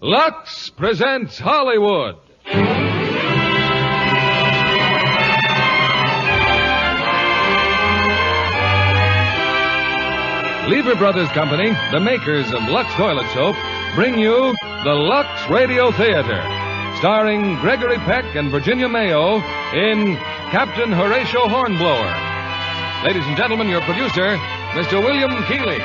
Lux presents Hollywood. Lever Brothers Company, the makers of Lux Toilet Soap, bring you the Lux Radio Theater, starring Gregory Peck and Virginia Mayo in Captain Horatio Hornblower. Ladies and gentlemen, your producer, Mr. William Keighley.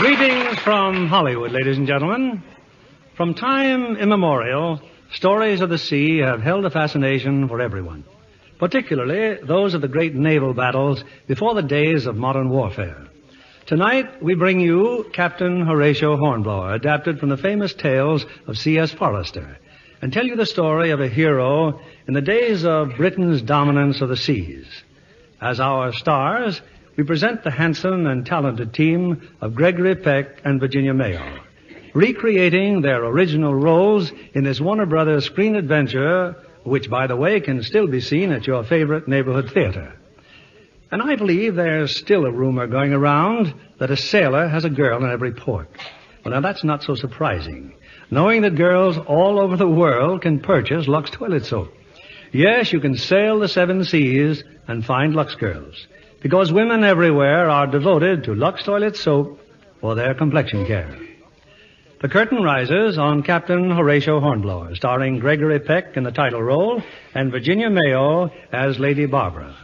Greetings from Hollywood, ladies and gentlemen. From time immemorial, stories of the sea have held a fascination for everyone, particularly those of the great naval battles before the days of modern warfare. Tonight, we bring you Captain Horatio Hornblower, adapted from the famous tales of C.S. Forester, and tell you the story of a hero in the days of Britain's dominance of the seas. As our stars, we present the handsome and talented team of Gregory Peck and Virginia Mayo, recreating their original roles in this Warner Brothers screen adventure, which, by the way, can still be seen at your favorite neighborhood theater. And I believe there's still a rumor going around that a sailor has a girl in every port. Well, now that's not so surprising, knowing that girls all over the world can purchase Lux Toilet Soap. Yes, you can sail the seven seas and find Lux girls, because women everywhere are devoted to Lux Toilet Soap for their complexion care. The curtain rises on Captain Horatio Hornblower, starring Gregory Peck in the title role and Virginia Mayo as Lady Barbara.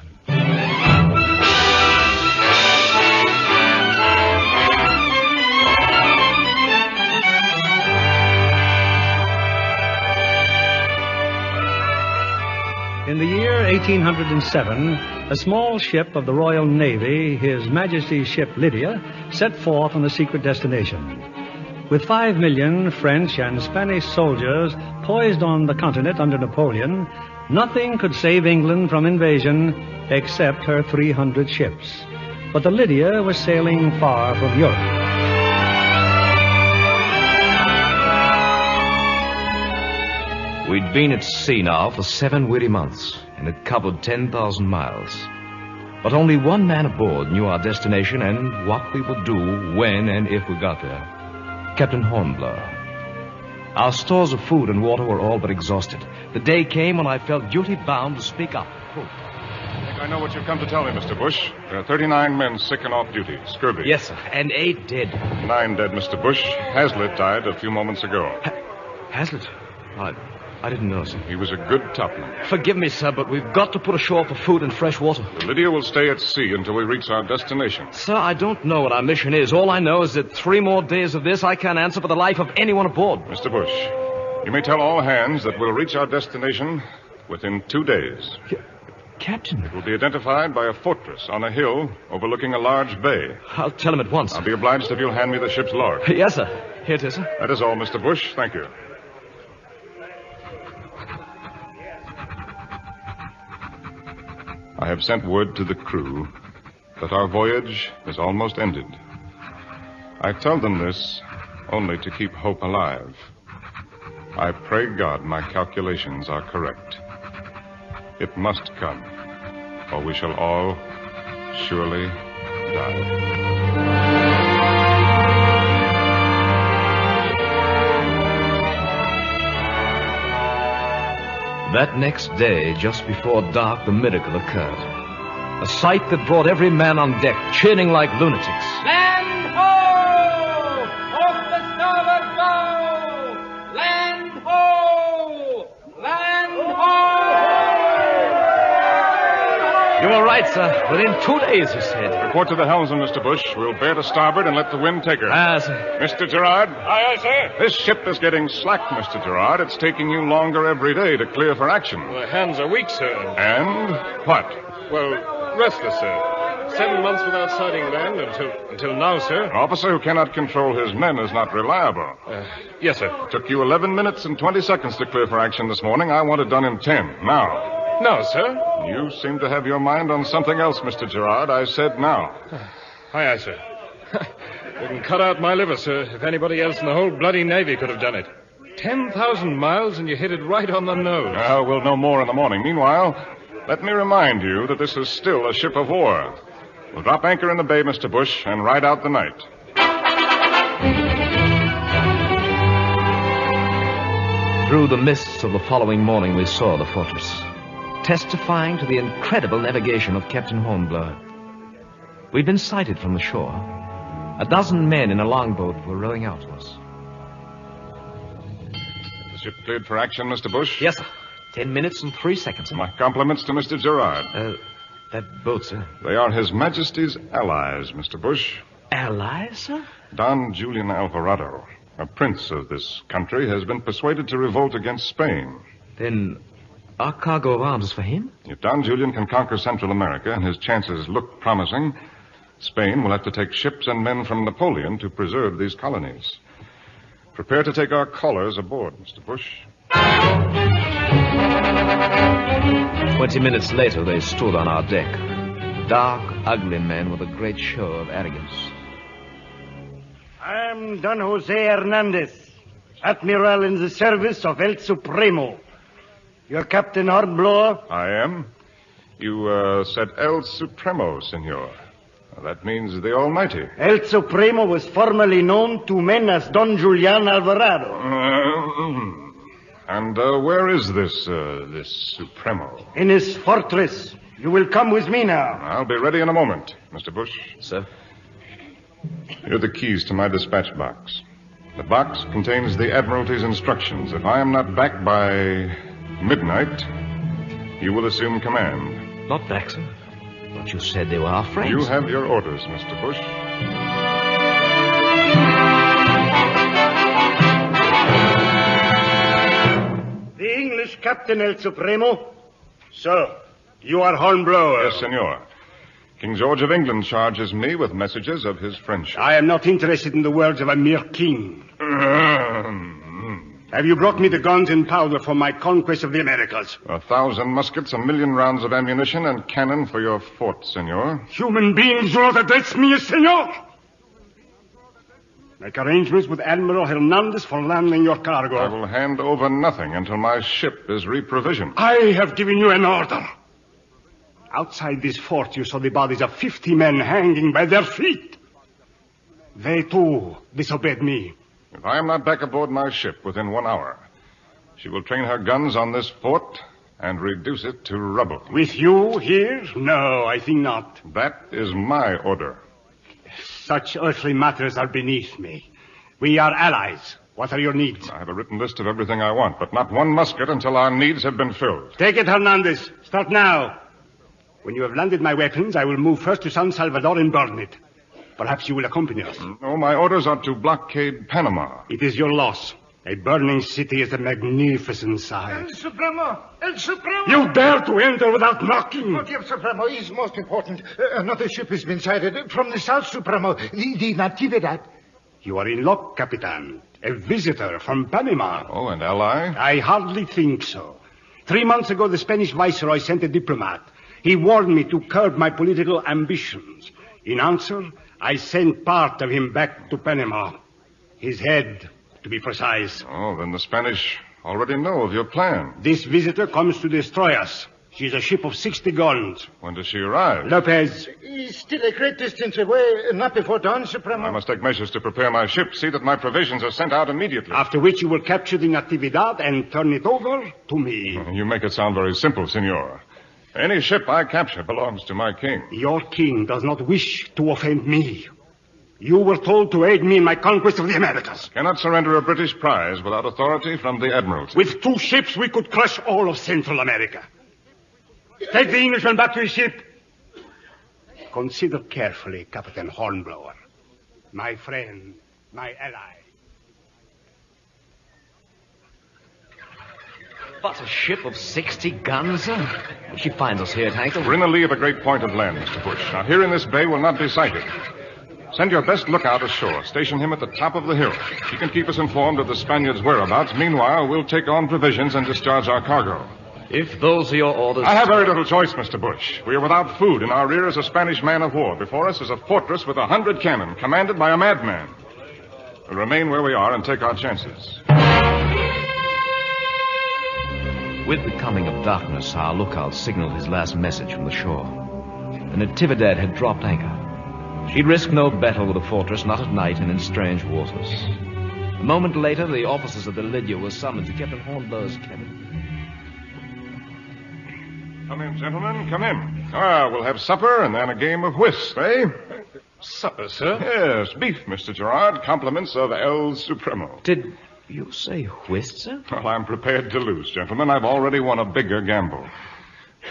In the year 1807, a small ship of the Royal Navy, His Majesty's ship Lydia, set forth on a secret destination. With 5 million French and Spanish soldiers poised on the continent under Napoleon, nothing could save England from invasion except her 300 ships. But the Lydia was sailing far from Europe. We'd been at sea now for 7 weary months and had covered 10,000 miles. But only one man aboard knew our destination and what we would do when and if we got there. Captain Hornblower. Our stores of food and water were all but exhausted. The day came when I felt duty-bound to speak up. I think I know what you've come to tell me, Mr. Bush. There are 39 men sick and off duty. Scurvy. Yes, sir. And 8 dead. 9 dead, Mr. Bush. Hazlitt died a few moments ago. Hazlitt? I didn't know, sir. He was a good topman. Forgive me, sir, but we've got to put ashore for food and fresh water. The Lydia will stay at sea until we reach our destination. Sir, I don't know what our mission is. All I know is that 3 more days of this, I can't answer for the life of anyone aboard. Mr. Bush, you may tell all hands that we'll reach our destination within 2 days. Captain? It will be identified by a fortress on a hill overlooking a large bay. I'll tell him at once. I'll be obliged if you'll hand me the ship's log. Yes, sir. Here it is, sir. That is all, Mr. Bush. Thank you. I have sent word to the crew that our voyage is almost ended. I tell them this only to keep hope alive. I pray God my calculations are correct. It must come, or we shall all surely die. That next day, just before dark, the miracle occurred. A sight that brought every man on deck, cheering like lunatics. Land ho! Off the starboard bow! Land ho! Land ho! You were right, sir. Within 2 days, he said. Report to the helmsman, Mr. Bush. We'll bear to starboard and let the wind take her. Sir. Mr. Gerard? Aye, sir. This ship is getting slack, Mr. Gerard. It's taking you longer every day to clear for action. The hands are weak, sir. And what? Well, restless, sir. 7 months without sighting land until now, sir. An officer who cannot control his men is not reliable. Yes, sir. Took you 11 minutes and 20 seconds to clear for action this morning. I want it done in 10. Now. No, sir. You seem to have your mind on something else, Mr. Gerard. I said now. Aye, sir. Wouldn't cut out my liver, sir, if anybody else in the whole bloody Navy could have done it. 10,000 miles and you hit it right on the nose. Well, we'll know more in the morning. Meanwhile, let me remind you that this is still a ship of war. We'll drop anchor in the bay, Mr. Bush, and ride out the night. Through the mists of the following morning, we saw the fortress, testifying to the incredible navigation of Captain Hornblower. We'd been sighted from the shore. 12 men in a longboat were rowing out to us. The ship cleared for action, Mr. Bush? Yes, sir. 10 minutes and 3 seconds, sir. My compliments to Mr. Gerard. That boat, sir. They are His Majesty's allies, Mr. Bush. Allies, sir? Don Julian Alvarado, a prince of this country, has been persuaded to revolt against Spain. Then our cargo of arms is for him? If Don Julian can conquer Central America and his chances look promising, Spain will have to take ships and men from Napoleon to preserve these colonies. Prepare to take our callers aboard, Mr. Bush. 20 minutes later, they stood on our deck. Dark, ugly men with a great show of arrogance. I'm Don Jose Hernandez, Admiral in the service of El Supremo. You're Captain Hornblower? I am. You said El Supremo, senor. That means the Almighty. El Supremo was formerly known to men as Don Julian Alvarado. And where is this Supremo? In his fortress. You will come with me now. I'll be ready in a moment, Mr. Bush. Sir? Here are the keys to my dispatch box. The box contains the Admiralty's instructions. If I am not back by midnight, you will assume command. Not back, sir. But you said they were our friends. You have your orders, Mr. Bush. The English Captain El Supremo. So, you are Hornblower. Yes, senor. King George of England charges me with messages of his friendship. I am not interested in the words of a mere king. Have you brought me the guns and powder for my conquest of the Americas? 1,000 muskets, 1,000,000 rounds of ammunition, and cannon for your fort, senor. Human beings do not address me as senor. Make arrangements with Admiral Hernandez for landing your cargo. I will hand over nothing until my ship is reprovisioned. I have given you an order. Outside this fort, you saw the bodies of 50 men hanging by their feet. They, too, disobeyed me. If I am not back aboard my ship within 1 hour, she will train her guns on this fort and reduce it to rubble. With you here? No, I think not. That is my order. Such earthly matters are beneath me. We are allies. What are your needs? I have a written list of everything I want, but not one musket until our needs have been filled. Take it, Hernandez. Start now. When you have landed my weapons, I will move first to San Salvador and burn it. Perhaps you will accompany us. No, my orders are to blockade Panama. It is your loss. A burning city is a magnificent sight. El Supremo! El Supremo! You dare to enter without knocking? What El Supremo is most important. Another ship has been sighted from the South Supremo, the Natividad. You are in luck, Capitan. A visitor from Panama. Oh, an ally? I hardly think so. 3 months ago, the Spanish viceroy sent a diplomat. He warned me to curb my political ambitions. In answer, I sent part of him back to Panama. His head, to be precise. Oh, then the Spanish already know of your plan. This visitor comes to destroy us. She's a ship of 60 guns. When does she arrive? Lopez. He's still a great distance away, not before dawn, Supremo. I must take measures to prepare my ship. See that my provisions are sent out immediately. After which you will capture the Natividad and turn it over to me. You make it sound very simple, senor. Any ship I capture belongs to my king. Your king does not wish to offend me. You were told to aid me in my conquest of the Americas. Cannot surrender a British prize without authority from the Admiralty. With 2 ships, we could crush all of Central America. Take the Englishman back to his ship. Consider carefully, Captain Hornblower. My friend, my ally. But a ship of 60 guns, sir? If she finds us here at anchor... We're in the lee of a great point of land, Mr. Bush. Now, here in this bay will not be sighted. Send your best lookout ashore. Station him at the top of the hill. He can keep us informed of the Spaniards' whereabouts. Meanwhile, we'll take on provisions and discharge our cargo. If those are your orders... I have very little choice, Mr. Bush. We are without food. In our rear is a Spanish man of war. Before us is a fortress with 100 cannon, commanded by a madman. We'll remain where we are and take our chances. With the coming of darkness, our lookout signaled his last message from the shore. the Natividad had dropped anchor. She'd risk no battle with the fortress, not at night and in strange waters. A moment later, the officers of the Lydia were summoned to Captain Hornblower's cabin. Come in, gentlemen, come in. We'll have supper and then a game of whist, eh? Supper, sir? Yes, beef, Mr. Gerard. Compliments of El Supremo. Did you say whist, sir? Well, I'm prepared to lose, gentlemen. I've already won a bigger gamble.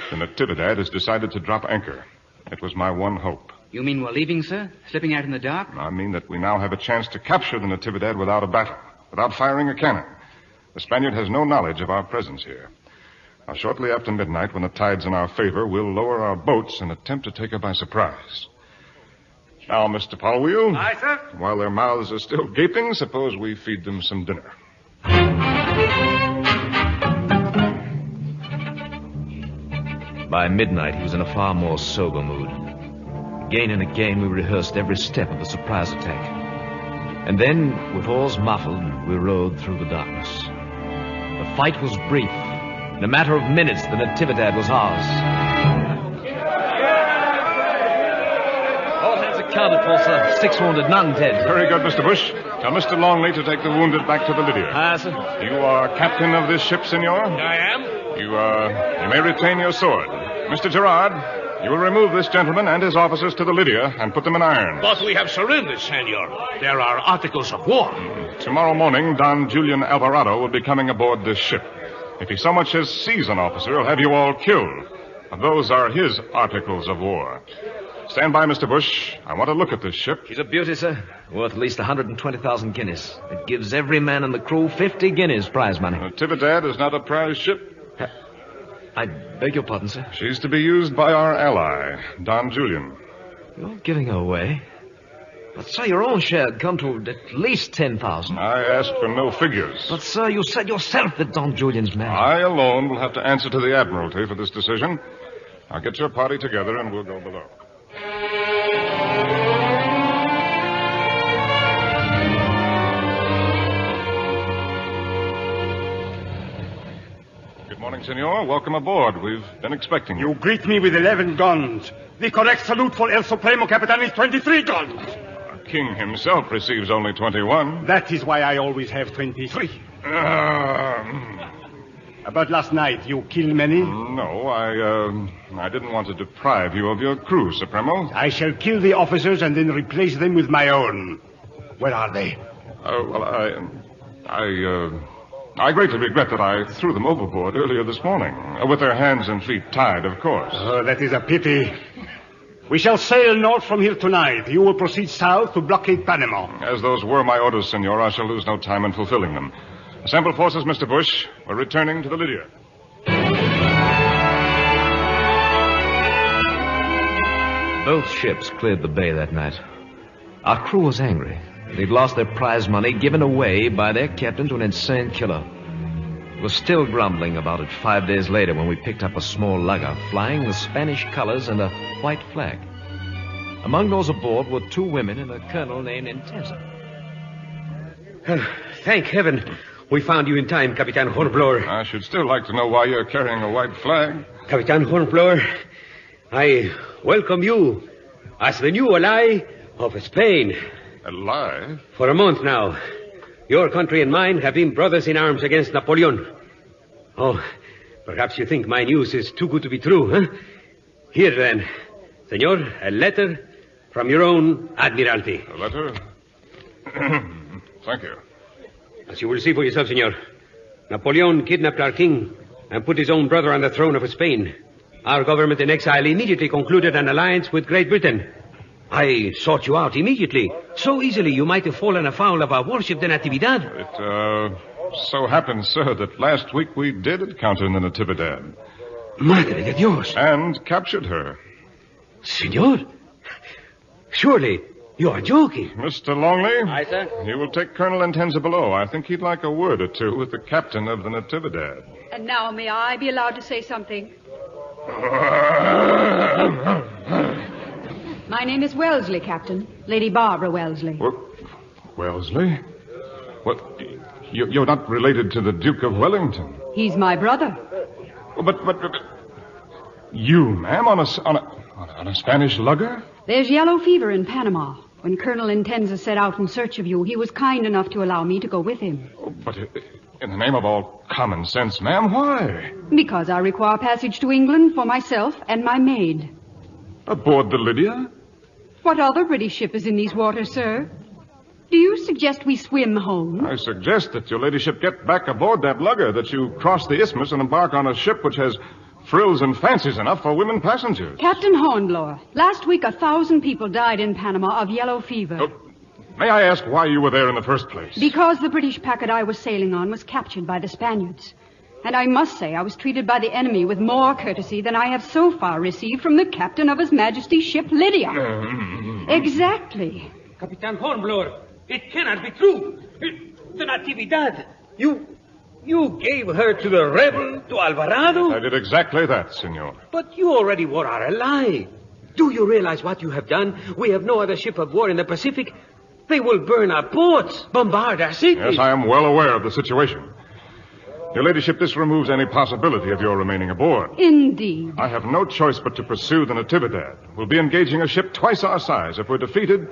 The Natividad has decided to drop anchor. It was my one hope. You mean we're leaving, sir? Slipping out in the dark? I mean that we now have a chance to capture the Natividad without a battle, without firing a cannon. The Spaniard has no knowledge of our presence here. Now, shortly after midnight, when the tide's in our favor, we'll lower our boats and attempt to take her by surprise. Now, Mr. Polwheel. Aye, sir. While their mouths are still gaping, suppose we feed them some dinner. By midnight, he was in a far more sober mood. Again and again, we rehearsed every step of the surprise attack. And then, with oars muffled, we rowed through the darkness. The fight was brief. In a matter of minutes, the Natividad was ours. All hands accounted for, sir. 6 wounded, none dead. Very good, Mr. Bush. Tell Mr. Longley to take the wounded back to the Lydia. Aye, sir. You are captain of this ship, senor? I am. You may retain your sword. Mr. Gerard, you will remove this gentleman and his officers to the Lydia and put them in irons. But we have surrendered, senor. There are articles of war. Tomorrow morning, Don Julian Alvarado will be coming aboard this ship. If he so much as sees an officer, he'll have you all killed. And those are his articles of war. Stand by, Mr. Bush. I want to look at this ship. She's a beauty, sir. Worth at least 120,000 guineas. It gives every man in the crew 50 guineas prize money. Natividad is not a prize ship. I beg your pardon, sir. She's to be used by our ally, Don Julian. You're giving her away. But, sir, your own share had come to at least 10,000. I asked for no figures. But, sir, you said yourself that Don Julian's man. I alone will have to answer to the Admiralty for this decision. Now get your party together and we'll go below. Good morning, senor. Welcome aboard. We've been expecting you. You greet me with 11 guns. The correct salute for El Supremo Capitan is 23 guns. The king himself receives only 21. That is why I always have 23. About last night, you killed many? No, I didn't want to deprive you of your crew, Supremo. I shall kill the officers and then replace them with my own. Where are they? I greatly regret that I threw them overboard earlier this morning. With their hands and feet tied, of course. Oh, that is a pity. We shall sail north from here tonight. You will proceed south to blockade Panama. As those were my orders, senor, I shall lose no time in fulfilling them. Assemble forces, Mr. Bush. We're returning to the Lydia. Both ships cleared the bay that night. Our crew was angry. They'd lost their prize money given away by their captain to an insane killer. We were still grumbling about it 5 days later when we picked up a small lugger flying the Spanish colors and a white flag. Among those aboard were 2 women and a colonel named Intensa. Thank heaven we found you in time, Capitan Hornblower. I should still like to know why you're carrying a white flag. Capitan Hornblower, I welcome you as the new ally of Spain. Ally? For a month now, your country and mine have been brothers in arms against Napoleon. Oh, perhaps you think my news is too good to be true, huh? Here, then, senor, a letter from your own Admiralty. A letter? Thank you. As you will see for yourself, senor, Napoleon kidnapped our king and put his own brother on the throne of Spain. Our government in exile immediately concluded an alliance with Great Britain. I sought you out immediately. So easily you might have fallen afoul of our warship, the Natividad. It, so happens, sir, that last week we did encounter the Natividad. Madre de Dios. And captured her. Senor, surely you are joking. Mr. Longley? Aye, sir? You will take Colonel Intensa below. I think he'd like a word or two with the captain of the Natividad. And now may I be allowed to say something? My name is Wellesley, Captain. Lady Barbara Wellesley. What? Wellesley? What? You're not related to the Duke of Wellington? He's my brother. But you, ma'am, on a On a Spanish lugger? There's yellow fever in Panama. When Colonel Intenza set out in search of you, he was kind enough to allow me to go with him. Oh, but in the name of all common sense, ma'am, why? Because I require passage to England for myself and my maid. Aboard the Lydia? What other British ship is in these waters, sir? Do you suggest we swim home? I suggest that your ladyship get back aboard that lugger, that you cross the isthmus and embark on a ship which has frills and fancies enough for women passengers. Captain Hornblower, last week 1,000 people died in Panama of yellow fever. Oh, may I ask why you were there in the first place? Because the British packet I was sailing on was captured by the Spaniards. And I must say I was treated by the enemy with more courtesy than I have so far received from the captain of His Majesty's ship Lydia. Exactly. Capitan Hornblower, it cannot be true. The Natividad, you gave her to the rebel, to Alvarado? I did exactly that, senor. But you already wore our ally. Do you realize what you have done? We have no other ship of war in the Pacific. They will burn our ports, bombard our cities. Yes, I am well aware of the situation. Your ladyship, this removes any possibility of your remaining aboard. Indeed. I have no choice but to pursue the Natividad. We'll be engaging a ship twice our size. If we're defeated,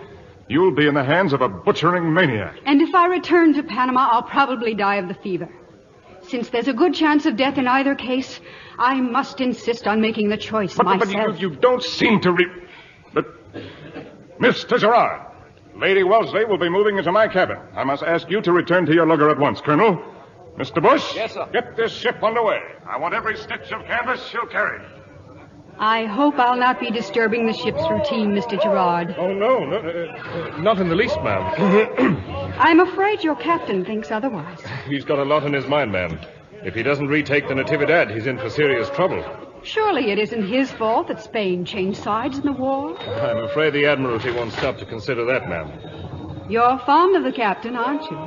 you'll be in the hands of a butchering maniac. And if I return to Panama, I'll probably die of the fever. Since there's a good chance of death in either case, I must insist on making the choice myself. But you don't seem to But, Mr. Gerard, Lady Wellesley will be moving into my cabin. I must ask you to return to your lugger at once, Colonel. Mr. Bush? Yes, sir. Get this ship underway. I want every stitch of canvas she'll carry. I hope I'll not be disturbing the ship's routine, Mr. Gerard. Oh, no, not in the least, ma'am. I'm afraid your captain thinks otherwise. He's got a lot on his mind, ma'am. If he doesn't retake the Natividad, he's in for serious trouble. Surely it isn't his fault that Spain changed sides in the war. I'm afraid the Admiralty won't stop to consider that, ma'am. You're fond of the captain, aren't you?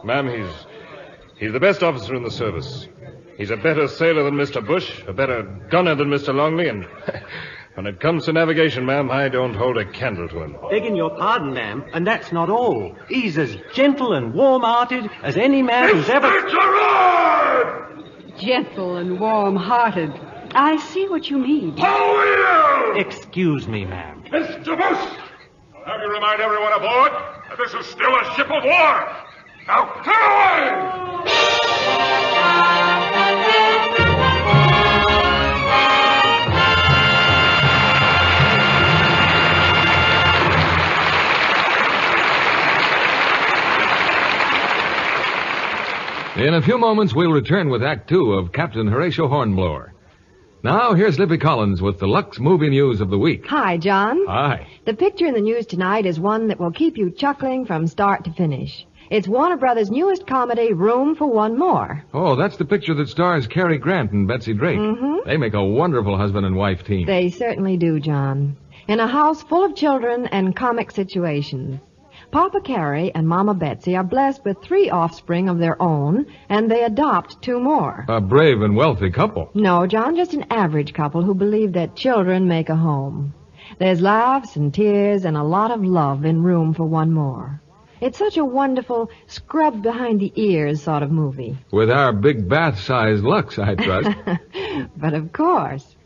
Ma'am, he's the best officer in the service. He's a better sailor than Mr. Bush, a better gunner than Mr. Longley, and when it comes to navigation, ma'am, I don't hold a candle to him. Begging your pardon, ma'am, and that's not all. He's as gentle and warm-hearted as any man who's ever... Mr. Gerard! Gentle and warm-hearted. I see what you mean. How will? Excuse me, ma'am. Mr. Bush! I'll have you remind everyone aboard that this is still a ship of war. Now, clear away! In a few moments, we'll return with Act Two of Captain Horatio Hornblower. Now, here's Libby Collins with the Lux Movie News of the Week. Hi, John. Hi. The picture in the news tonight is one that will keep you chuckling from start to finish. It's Warner Brothers' newest comedy, Room for One More. Oh, that's the picture that stars Cary Grant and Betsy Drake. Mm-hmm. They make a wonderful husband and wife team. They certainly do, John. In a house full of children and comic situations. Papa Cary and Mama Betsy are blessed with 3 offspring of their own, and they adopt 2 more. A brave and wealthy couple. No, John, just an average couple who believe that children make a home. There's laughs and tears and a lot of love in Room for One More. It's such a wonderful, scrubbed-behind-the-ears sort of movie. With our big bath-sized Lux, I trust. But of course.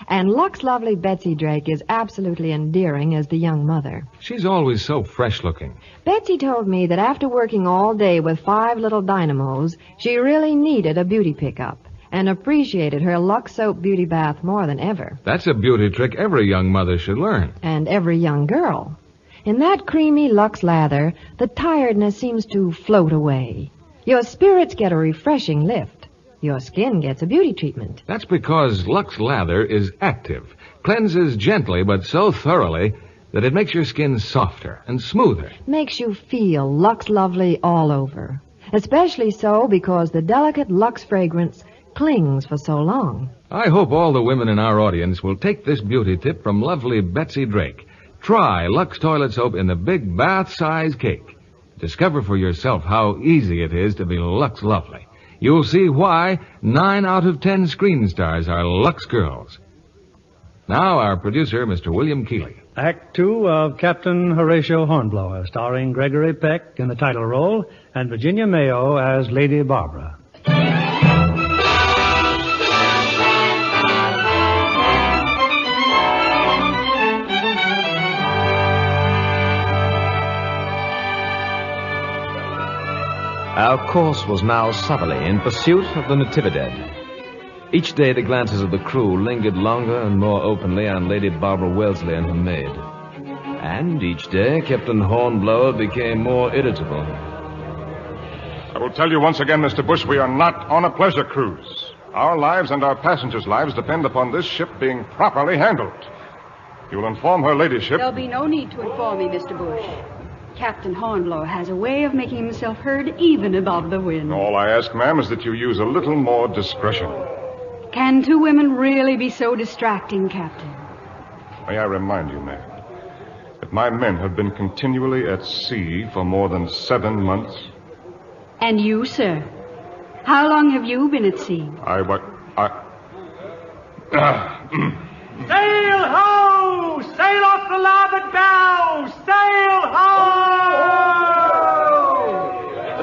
And Lux lovely Betsy Drake is absolutely endearing as the young mother. She's always so fresh-looking. Betsy told me that after working all day with 5 little dynamos, she really needed a beauty pickup and appreciated her Lux soap beauty bath more than ever. That's a beauty trick every young mother should learn. And every young girl. In that creamy Lux lather, the tiredness seems to float away. Your spirits get a refreshing lift. Your skin gets a beauty treatment. That's because Lux Lather is active, cleanses gently but so thoroughly that it makes your skin softer and smoother. Makes you feel Lux lovely all over. Especially so because the delicate Lux fragrance clings for so long. I hope all the women in our audience will take this beauty tip from lovely Betsy Drake. Try Lux toilet soap in the big bath-size cake. Discover for yourself how easy it is to be Lux lovely. You'll see why 9 out of 10 screen stars are Lux girls. Now, our producer, Mr. William Keeley. Act Two of Captain Horatio Hornblower, starring Gregory Peck in the title role and Virginia Mayo as Lady Barbara. Our course was now southerly, in pursuit of the Natividad. Each day the glances of the crew lingered longer and more openly on Lady Barbara Wellesley and her maid. And each day Captain Hornblower became more irritable. I will tell you once again, Mr. Bush, we are not on a pleasure cruise. Our lives and our passengers' lives depend upon this ship being properly handled. You will inform her ladyship... There'll be no need to inform me, Mr. Bush. Captain Hornblower has a way of making himself heard even above the wind. All I ask, ma'am, is that you use a little more discretion. Can two women really be so distracting, Captain? May I remind you, ma'am, that my men have been continually at sea for more than 7 months. And you, sir? How long have you been at sea? Sail ho! Sail off the larboard bow! Sail ho!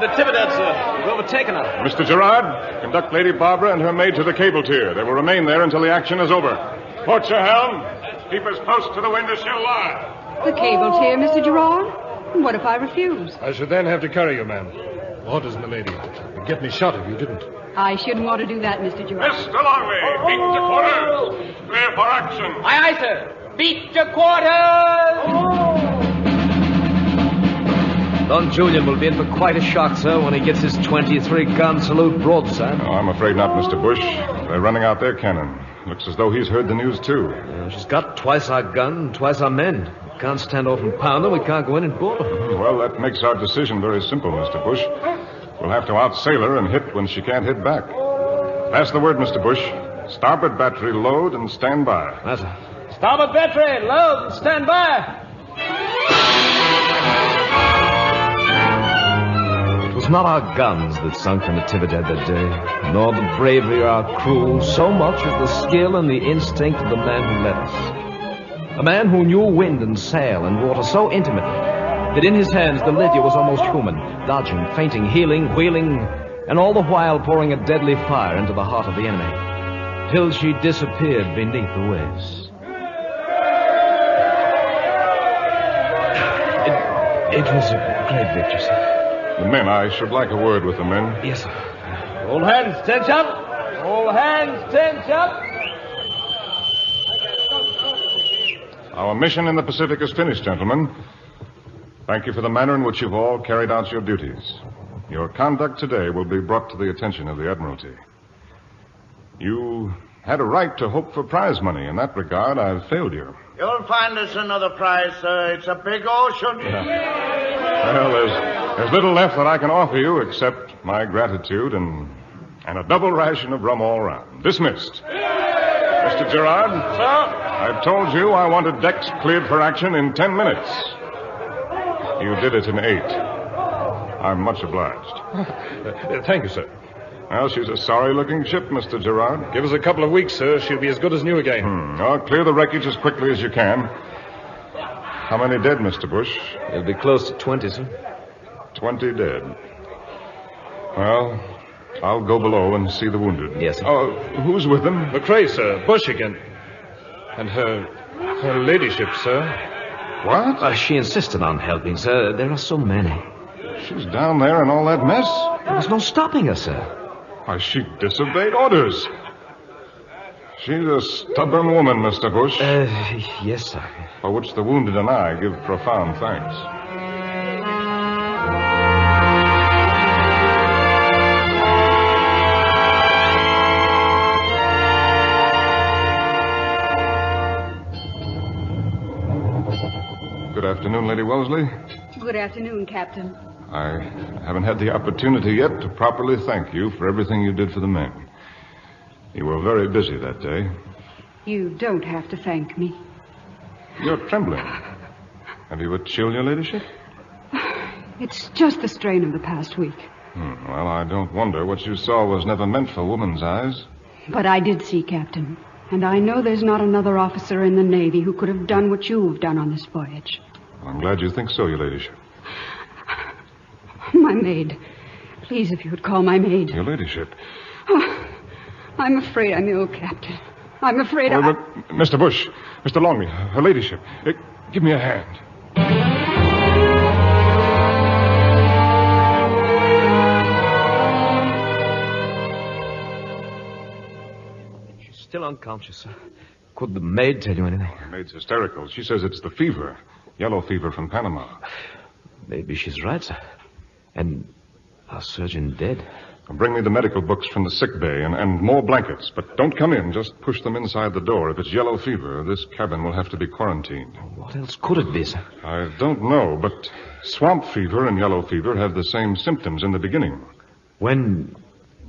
The Natividad, sir. We've overtaken her. Mr. Gerard, conduct Lady Barbara and her maid to the cable tier. They will remain there until the action is over. Port your helm. Keep us close to the wind as she'll lie. The cable tier, Mr. Gerard? What if I refuse? I should then have to carry you, ma'am. Orders, milady. You'd get me shot if you didn't. I shouldn't want to do that, Mr. Gerard. Mr. Longley, beat to quarters. Clear for action. Aye, sir. Beat to quarters! Don Julian will be in for quite a shock, sir, when he gets his 23-gun salute broadside. Oh, I'm afraid not, Mr. Bush. They're running out their cannon. Looks as though he's heard the news, too. She's got twice our gun and twice our men. We can't stand off and pound them. We can't go in and board her. Well, that makes our decision very simple, Mr. Bush. We'll have to outsail her and hit when she can't hit back. Pass the word, Mr. Bush. Starboard battery, load and stand by. Yes, sir. Starboard battery, load and stand by. It was not our guns that sunk the Natividad that day, nor the bravery of our crew, so much as the skill and the instinct of the man who led us. A man who knew wind and sail and water so intimately that in his hands the Lydia was almost human, dodging, feinting, heeling, wheeling, and all the while pouring a deadly fire into the heart of the enemy, till she disappeared beneath the waves. It was a great victory, sir. The men, I should like a word with the men. Yes, sir. All hands, attention! All hands, attention! Our mission in the Pacific is finished, gentlemen. Thank you for the manner in which you've all carried out your duties. Your conduct today will be brought to the attention of the Admiralty. You had a right to hope for prize money. In that regard, I've failed you. You'll find us another prize, sir. It's a big ocean. Well, there's little left that I can offer you except my gratitude and a double ration of rum all round. Dismissed. Mr. Gerard? Sir? I've told you I wanted decks cleared for action in 10 minutes. You did it in 8. I'm much obliged. Thank you, sir. Well, she's a sorry-looking ship, Mr. Gerard. Give us a couple of weeks, sir. She'll be as good as new again. Oh, clear the wreckage as quickly as you can. How many dead, Mr. Bush? It'll be close to 20, sir. 20 dead. Well, I'll go below and see the wounded. Yes, sir. Oh, who's with them? McCrae, sir. Bush again. And her ladyship, sir. What? She insisted on helping, sir. There are so many. She's down there in all that mess? There was no stopping her, sir. Why, she disobeyed orders. She's a stubborn woman, Mr. Bush. Yes, sir. For which the wounded and I give profound thanks. Good afternoon, Lady Wellesley. Good afternoon, Captain. I haven't had the opportunity yet to properly thank you for everything you did for the men. You were very busy that day. You don't have to thank me. You're trembling. Have you a chill, Your Ladyship? It's just the strain of the past week. Well, I don't wonder. What you saw was never meant for woman's eyes. But I did see, Captain. And I know there's not another officer in the Navy who could have done what you've done on this voyage. I'm glad you think so, Your Ladyship. My maid. Please, if you would call my maid. Your Ladyship. Oh, I'm afraid I'm ill, Captain. I'm afraid Mr. Bush, Mr. Longley, Her Ladyship, give me a hand. still unconscious, sir. Could the maid tell you anything? The maid's hysterical. She says it's the fever. Yellow fever from Panama. Maybe she's right, sir. And our surgeon dead. Bring me the medical books from the sick bay and more blankets. But don't come in. Just push them inside the door. If it's yellow fever, this cabin will have to be quarantined. What else could it be, sir? I don't know, but swamp fever and yellow fever have the same symptoms in the beginning. When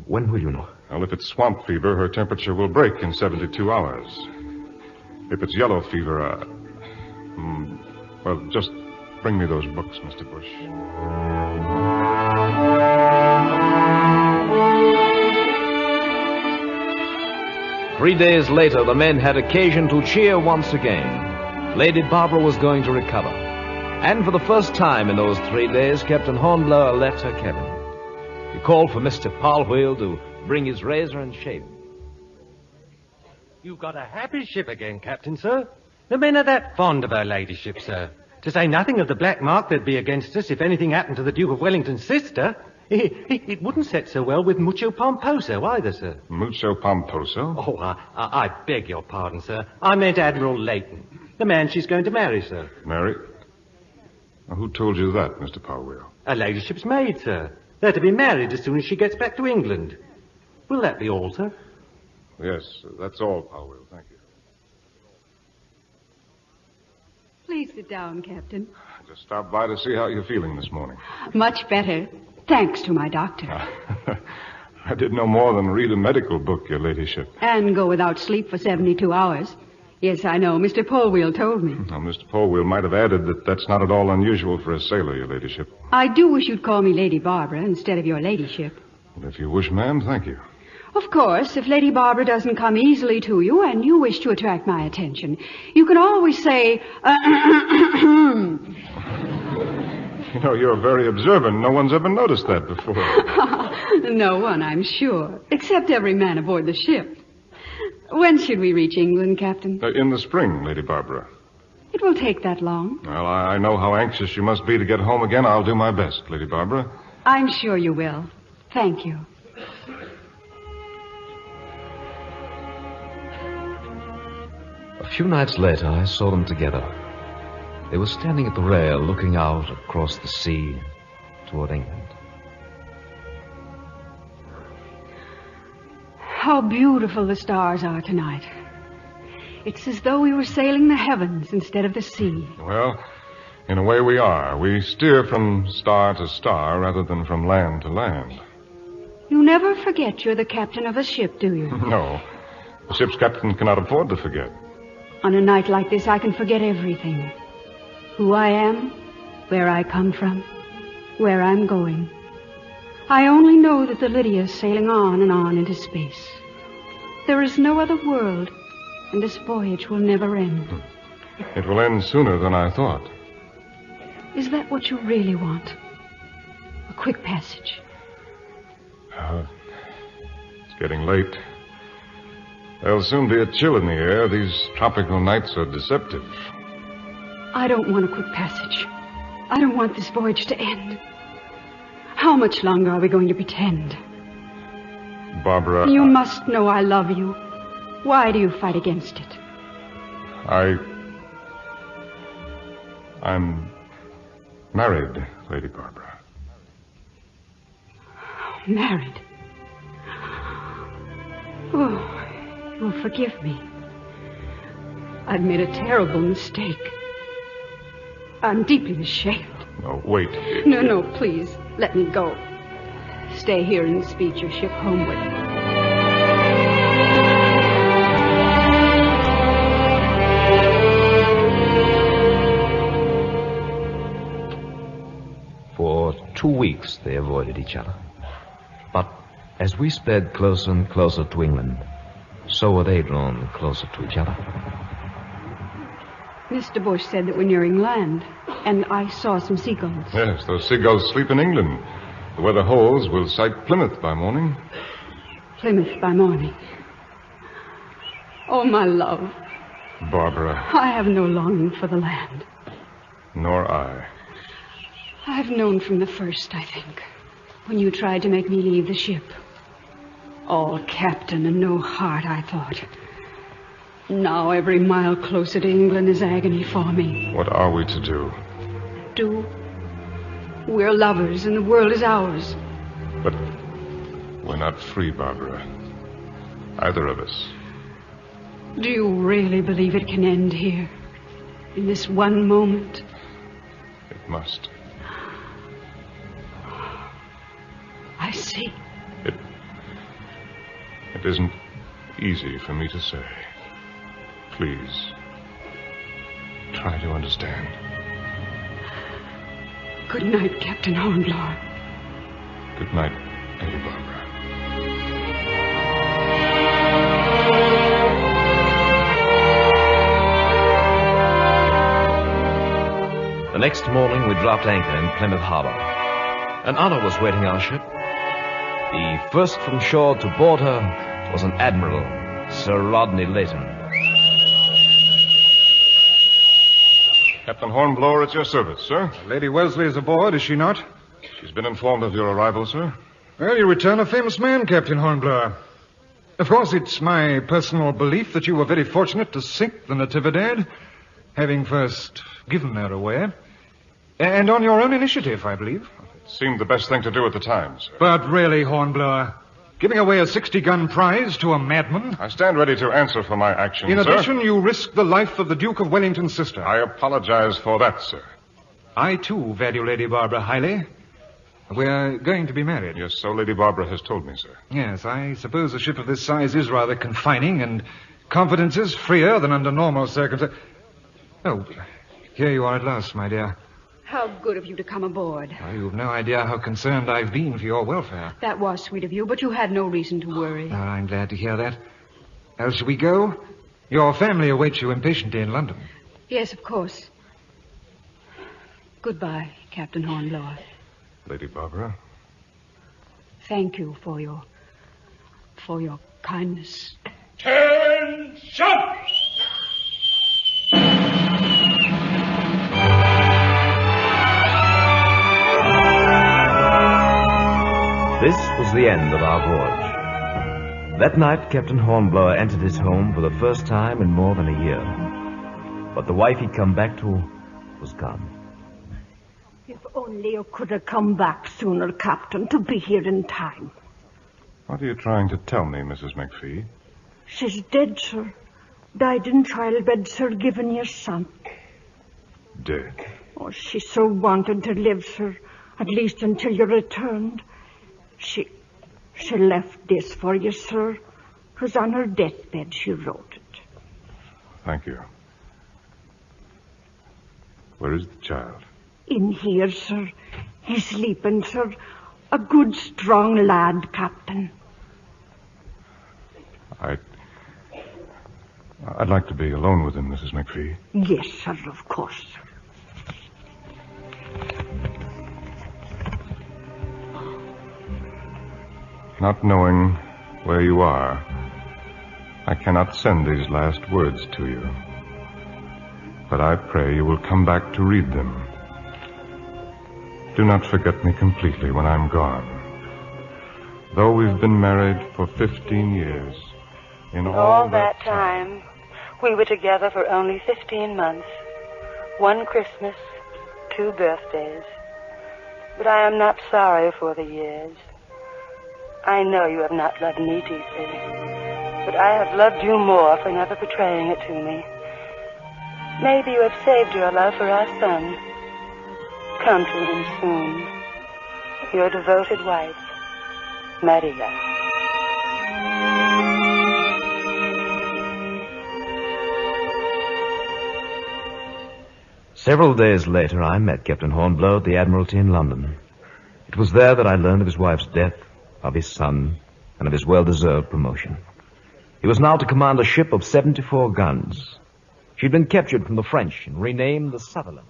will you know? Well, if it's swamp fever, her temperature will break in 72 hours. If it's yellow fever, well, just bring me those books, Mr. Bush. 3 days later, the men had occasion to cheer once again. Lady Barbara was going to recover. And for the first time in those 3 days, Captain Hornblower left her cabin. He called for Mr. Polwheel to bring his razor and shave. You've got a happy ship again, Captain, sir. The men are that fond of her ladyship, sir. To say nothing of the black mark there'd be against us if anything happened to the Duke of Wellington's sister. It wouldn't set so well with Mucho Pomposo either, sir. Mucho Pomposo? Oh, I beg your pardon, sir. I meant Admiral Leighton, the man she's going to marry, sir. Marry? Well, who told you that, Mr. Polwheel? Her ladyship's maid, sir. They're to be married as soon as she gets back to England. Will that be all, sir? Yes, that's all, Polwheel. Thank you. Please sit down, Captain. I just stopped by to see how you're feeling this morning. Much better, thanks to my doctor. I did no more than read a medical book, your ladyship. And go without sleep for 72 hours. Yes, I know. Mr. Polwheel told me. Now, Mr. Polwheel might have added that that's not at all unusual for a sailor, your ladyship. I do wish you'd call me Lady Barbara instead of your ladyship. And if you wish, ma'am, thank you. Of course, if Lady Barbara doesn't come easily to you and you wish to attract my attention, you can always say, You know, you're very observant. No one's ever noticed that before. No one, I'm sure, except every man aboard the ship. When should we reach England, Captain? In the spring, Lady Barbara. It will take that long. Well, I know how anxious you must be to get home again. I'll do my best, Lady Barbara. I'm sure you will. Thank you. A few nights later, I saw them together. They were standing at the rail, looking out across the sea toward England. How beautiful the stars are tonight. It's as though we were sailing the heavens instead of the sea. Well, in a way we are. We steer from star to star rather than from land to land. You never forget you're the captain of a ship, do you? No. The ship's captain cannot afford to forget. On a night like this, I can forget everything. Who I am, where I come from, where I'm going. I only know that the Lydia's sailing on and on into space. There is no other world, and this voyage will never end. It will end sooner than I thought. Is that what you really want? A quick passage? It's getting late. There'll soon be a chill in the air. These tropical nights are deceptive. I don't want a quick passage. I don't want this voyage to end. How much longer are we going to pretend? Barbara... You must know I love you. Why do you fight against it? I'm married, Lady Barbara. Married? Oh, you'll forgive me. I've made a terrible mistake. I'm deeply ashamed. No, wait. No, please. Let me go. Stay here and speed your ship homeward. For 2 weeks, they avoided each other. But as we sped closer and closer to England, so were they drawn closer to each other. Mr. Bush said that we're nearing land, and I saw some seagulls. Yes, those seagulls sleep in England. The weather holds, we'll sight Plymouth by morning. Plymouth by morning. Oh, my love. Barbara. I have no longing for the land. Nor I. I've known from the first, I think, when you tried to make me leave the ship. All captain and no heart, I thought. Now every mile closer to England is agony for me. What are we to do? Do? We're lovers and the world is ours. But we're not free, Barbara. Either of us. Do you really believe it can end here? In this one moment? It must. I see. It isn't easy for me to say. Please, try to understand. Good night, Captain Hornblower. Good night, Lady Barbara. The next morning, we dropped anchor in Plymouth Harbor. An honor was waiting our ship. The first from shore to board her was an admiral, Sir Rodney Layton. Captain Hornblower, at your service, sir. Lady Wellesley is aboard, is she not? She's been informed of your arrival, sir. Well, you return a famous man, Captain Hornblower. Of course, it's my personal belief that you were very fortunate to sink the Natividad, having first given her away. And on your own initiative, I believe. It seemed the best thing to do at the time, sir. But really, Hornblower, giving away a 60-gun prize to a madman? I stand ready to answer for my actions, In sir. addition, you risked the life of the Duke of Wellington's sister. I apologize for that, sir. I, too, value Lady Barbara highly. We're going to be married. Yes, so Lady Barbara has told me, sir. Yes, I suppose a ship of this size is rather confining, and confidence is freer than under normal circumstances. Oh, here you are at last, my dear. How good of you to come aboard. Well, you've no idea how concerned I've been for your welfare. That was sweet of you, but you had no reason to worry. Oh, I'm glad to hear that. Shall we go? Your family awaits you impatiently in London. Yes, of course. Goodbye, Captain Hornblower. Lady Barbara? Thank you for your kindness. Attention! This was the end of our voyage. That night, Captain Hornblower entered his home for the first time in more than a year. But the wife he'd come back to was gone. If only you could have come back sooner, Captain, to be here in time. What are you trying to tell me, Mrs. McPhee? She's dead, sir. Died in childbed, sir, given your son. Dead? Oh, she so wanted to live, sir, at least until you returned. She left this for you, sir. It was on her deathbed she wrote it. Thank you. Where is the child? In here, sir. He's sleeping, sir. A good, strong lad, Captain. I'd like to be alone with him, Mrs. McPhee. Yes, sir, of course. Not knowing where you are, I cannot send these last words to you. But I pray you will come back to read them. Do not forget me completely when I'm gone. Though we've been married for 15 years, in all that time, we were together for only 15 months. One Christmas, 2 birthdays. But I am not sorry for the years. I know you have not loved me deeply, but I have loved you more for never betraying it to me. Maybe you have saved your love for our son. Come to him soon. Your devoted wife, Maria. Several days later, I met Captain Hornblower at the Admiralty in London. It was there that I learned of his wife's death, of his son, and of his well-deserved promotion. He was now to command a ship of 74 guns. She'd been captured from the French and renamed the Sutherland.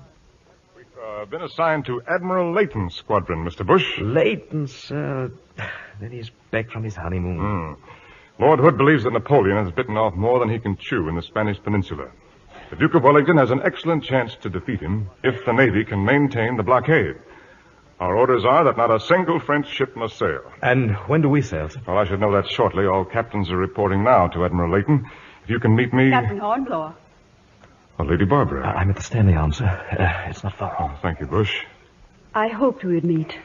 We've been assigned to Admiral Layton's squadron, Mr. Bush. Layton, sir. Then he's back from his honeymoon. Lord Hood believes that Napoleon has bitten off more than he can chew in the Spanish peninsula. The Duke of Wellington has an excellent chance to defeat him if the Navy can maintain the blockade. Our orders are that not a single French ship must sail. And when do we sail, sir? Well, I should know that shortly. All captains are reporting now to Admiral Layton. If you can meet me... Captain Hornblower. Oh, Lady Barbara. I'm at the Stanley Arms, sir. It's not far off. Thank you, Bush. I hoped we would meet.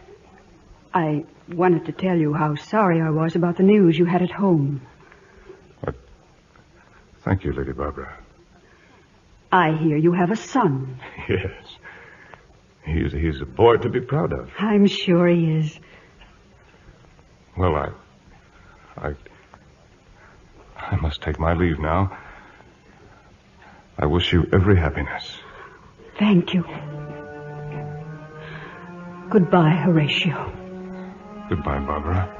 I wanted to tell you how sorry I was about the news you had at home. Thank you, Lady Barbara. I hear you have a son. Yes. He's a boy to be proud of. I'm sure he is. Well, I must take my leave now. I wish you every happiness. Thank you. Goodbye, Horatio. Goodbye, Barbara.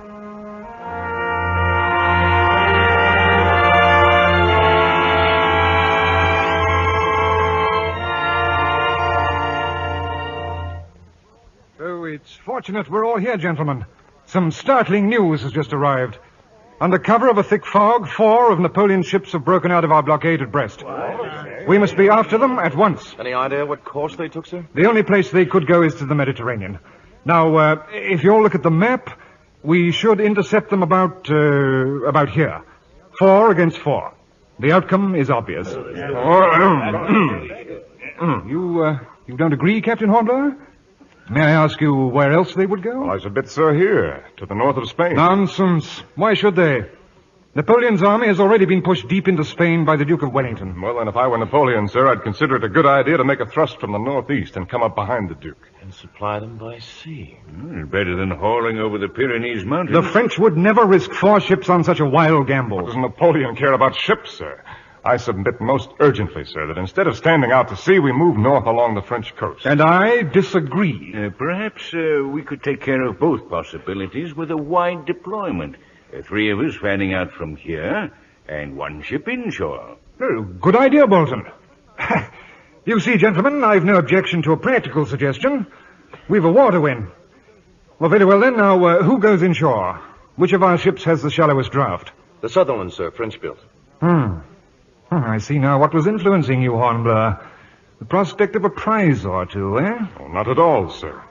So it's fortunate we're all here, gentlemen. Some startling news has just arrived. Under cover of a thick fog, 4 of Napoleon's ships have broken out of our blockade at Brest. We must be after them at once. Any idea what course they took, sir? The only place they could go is to the Mediterranean. Now, if you all look at the map, we should intercept them about here. 4 against 4. The outcome is obvious. You don't agree, Captain Hornblower? May I ask you where else they would go? Well, I submit, sir, here, to the north of Spain. Nonsense. Why should they? Napoleon's army has already been pushed deep into Spain by the Duke of Wellington. Well, then, if I were Napoleon, sir, I'd consider it a good idea to make a thrust from the northeast and come up behind the Duke. And supply them by sea. Better than hauling over the Pyrenees Mountains. The French would never risk 4 ships on such a wild gamble. Does Napoleon care about ships, sir? I submit most urgently, sir, that instead of standing out to sea, we move north along the French coast. And I disagree. Perhaps we could take care of both possibilities with a wide deployment. 3 of us fanning out from here, and 1 ship inshore. Oh, good idea, Bolton. You see, gentlemen, I've no objection to a practical suggestion. We've a war to win. Well, very well then. Now, who goes inshore? Which of our ships has the shallowest draft? The southern one, sir, French-built. I see now what was influencing you, Hornblower. The prospect of a prize or two, eh? Oh, not at all, sir.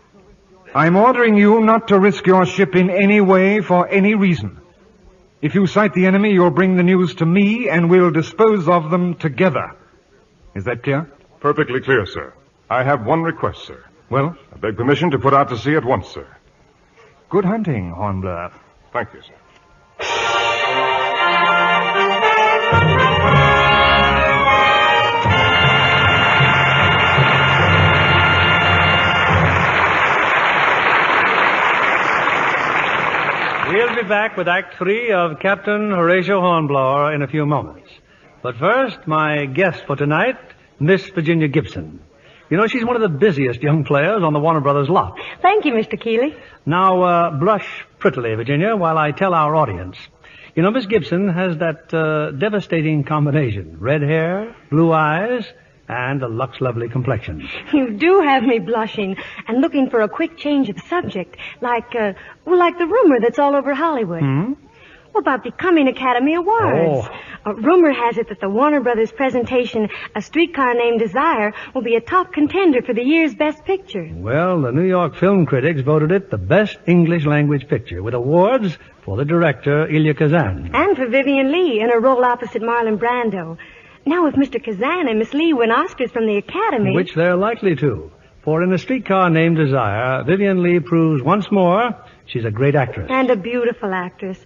I'm ordering you not to risk your ship in any way for any reason. If you sight the enemy, you'll bring the news to me, and we'll dispose of them together. Is that clear? Perfectly clear, sir. I have one request, sir. Well? I beg permission to put out to sea at once, sir. Good hunting, Hornblower. Thank you, sir. We'll be back with Act 3 of Captain Horatio Hornblower in a few moments. But first, my guest for tonight, Miss Virginia Gibson. You know, she's one of the busiest young players on the Warner Brothers lot. Thank you, Mr. Keeley. Now, blush prettily, Virginia, while I tell our audience. You know, Miss Gibson has that devastating combination. Red hair, blue eyes, and a Lux lovely complexion. You do have me blushing and looking for a quick change of subject, like the rumor that's all over Hollywood. About becoming Academy Awards. Rumor has it that the Warner Brothers presentation, A Streetcar Named Desire, will be a top contender for the year's Best Picture. Well, the New York film critics voted it the best English language picture, with awards for the director, Elia Kazan. And for Vivian Leigh in her role opposite Marlon Brando. Now, if Mr. Kazan and Miss Leigh win Oscars from the Academy... Which they're likely to. For in A Streetcar Named Desire, Vivian Leigh proves once more she's a great actress. And a beautiful actress.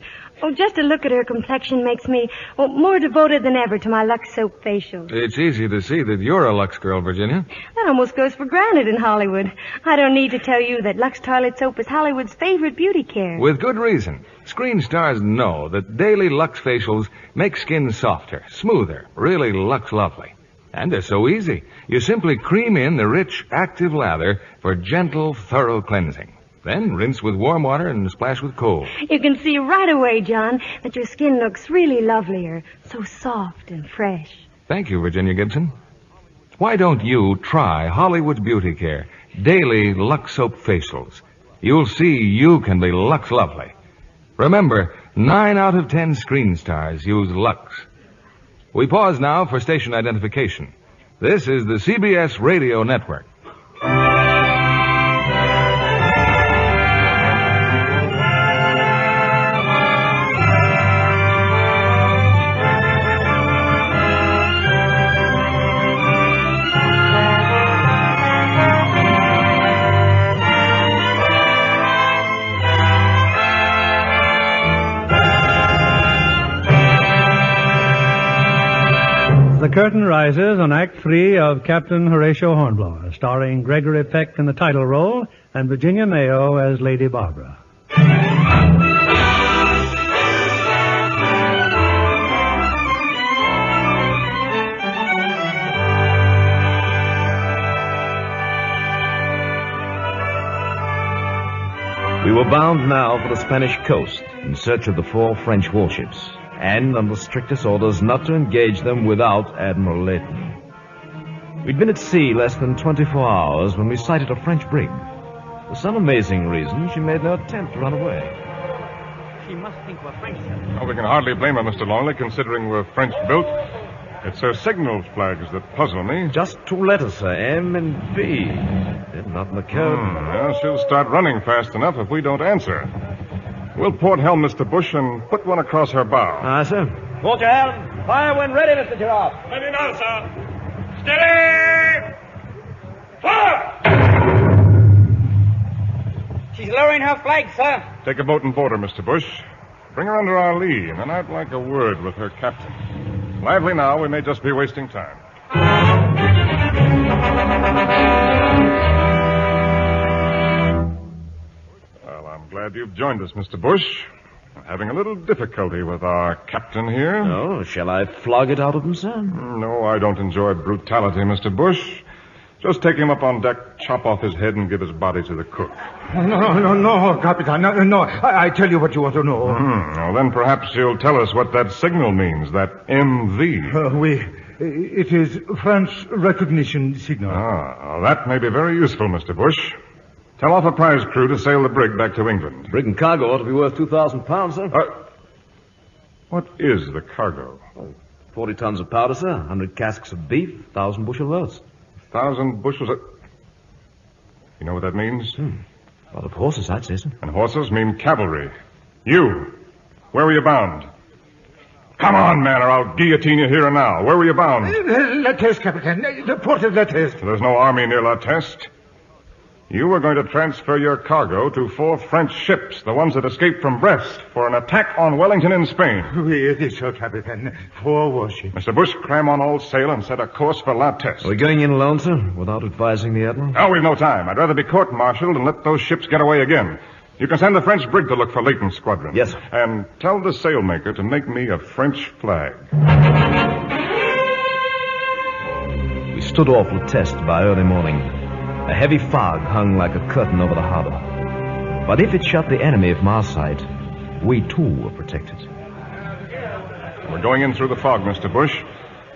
Oh, just to look at her complexion makes me more devoted than ever to my Lux soap facial. It's easy to see that you're a Lux girl, Virginia. That almost goes for granted in Hollywood. I don't need to tell you that Lux toilet soap is Hollywood's favorite beauty care. With good reason. Screen stars know that daily Lux facials make skin softer, smoother, really Lux lovely. And they're so easy. You simply cream in the rich, active lather for gentle, thorough cleansing. Then rinse with warm water and splash with cold. You can see right away, John, that your skin looks really lovelier. So soft and fresh. Thank you, Virginia Gibson. Why don't you try Hollywood Beauty Care daily Lux soap facials? You'll see you can be Lux lovely. Remember, 9 out of 10 screen stars use Lux. We pause now for station identification. This is the CBS Radio Network. curtain rises on Act 3 of Captain Horatio Hornblower, starring Gregory Peck in the title role and Virginia Mayo as Lady Barbara. We were bound now for the Spanish coast in search of the 4 French warships, and under strictest orders not to engage them without Admiral Layton. We'd been at sea less than 24 hours when we sighted a French brig. For some amazing reason, she made no attempt to run away. She must think we're French, sir. Oh, we can hardly blame her, Mr. Longley, considering we're French-built. It's her signal flags that puzzle me. Just 2 letters, sir, M and B. They're not in the code. Well, she'll start running fast enough if we don't answer. We'll port helm, Mr. Bush, and put one across her bow. Aye, sir. Port your helm. Fire when ready, Mr. Gerard. Ready now, sir. Steady! Fire! She's lowering her flag, sir. Take a boat and board her, Mr. Bush. Bring her under our lee, and then I'd like a word with her captain. Lively now, we may just be wasting time. Well, I'm glad you've joined us, Mr. Bush. I'm having a little difficulty with our captain here. Oh, shall I flog it out of him, sir? No, I don't enjoy brutality, Mr. Bush. Just take him up on deck, chop off his head, and give his body to the cook. No, Capitan. No. I tell you what you want to know. Well, then perhaps you'll tell us what that signal means, that MV. It is French recognition signal. Well, that may be very useful, Mr. Bush. Tell off a prize crew to sail the brig back to England. Brig and cargo ought to be worth 2,000 pounds, sir. What is the cargo? 40 tons of powder, sir. 100 casks of beef, 1,000 bushel of oats. 1,000 bushels of... You know what that means? A lot of horses, I'd say, sir. And horses mean cavalry. You, where were you bound? Come on, man, or I'll guillotine you here and now. Where were you bound? La Teste, Captain. The port of La Teste. There's no army near La Teste. You were going to transfer your cargo to 4 French ships, the ones that escaped from Brest, for an attack on Wellington in Spain. Oui, this, sir, Captain. 4 warships. Mr. Bush, cram on all sail and set a course for La Teste. Are we going in alone, sir, without advising the Admiral? Oh, we've no time. I'd rather be court-martialed and let those ships get away again. You can send the French brig to look for Layton's squadron. Yes, sir. And tell the sailmaker to make me a French flag. We stood off La Teste by early morning. A heavy fog hung like a curtain over the harbor. But if it shut the enemy from our sight, we too were protected. We're going in through the fog, Mr. Bush.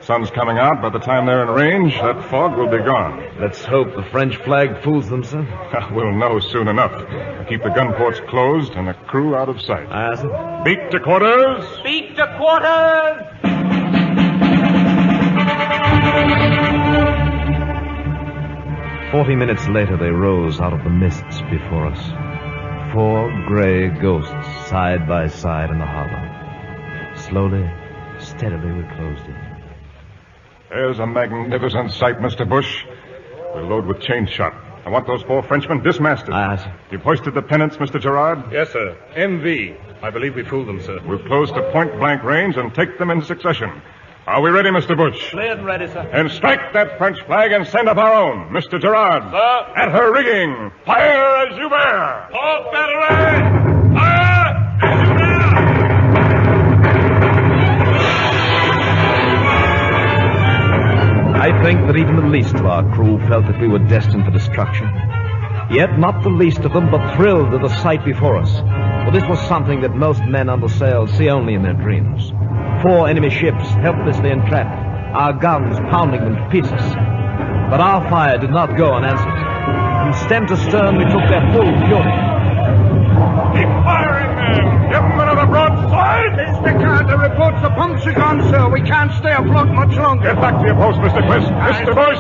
Sun's coming out. By the time they're in range, that fog will be gone. Let's hope the French flag fools them, sir. We'll know soon enough. Keep the gun ports closed and the crew out of sight. Aye, sir. Beat to quarters! Beat to quarters! 40 minutes later, they rose out of the mists before us. 4 gray ghosts side by side in the harbor. Slowly, steadily, we closed in. There's a magnificent sight, Mr. Bush. We'll load with chain shot. I want those 4 Frenchmen dismasted. Aye, sir. You've hoisted the pennants, Mr. Gerard? Yes, sir. MV. I believe we fooled them, sir. We'll close to point-blank range and take them in succession. Are we ready, Mr. Bush? Cleared and ready, sir. And strike that French flag and send up our own. Mr. Gerard. Sir. At her rigging. Fire as you bear. Port battery! Fire as you bear! I think that even the least of our crew felt that we were destined for destruction. Yet not the least of them but thrilled at the sight before us. For this was something that most men under sail see only in their dreams. 4 enemy ships helplessly entrapped, our guns pounding them to pieces. But our fire did not go unanswered. From stem to stern, we took their full fury. Keep firing, men! Give them another broadside! Mr. Carter reports the pumps are gone, sir. We can't stay afloat much longer. Get back to your post, Mr. Quist. Mr. Bush!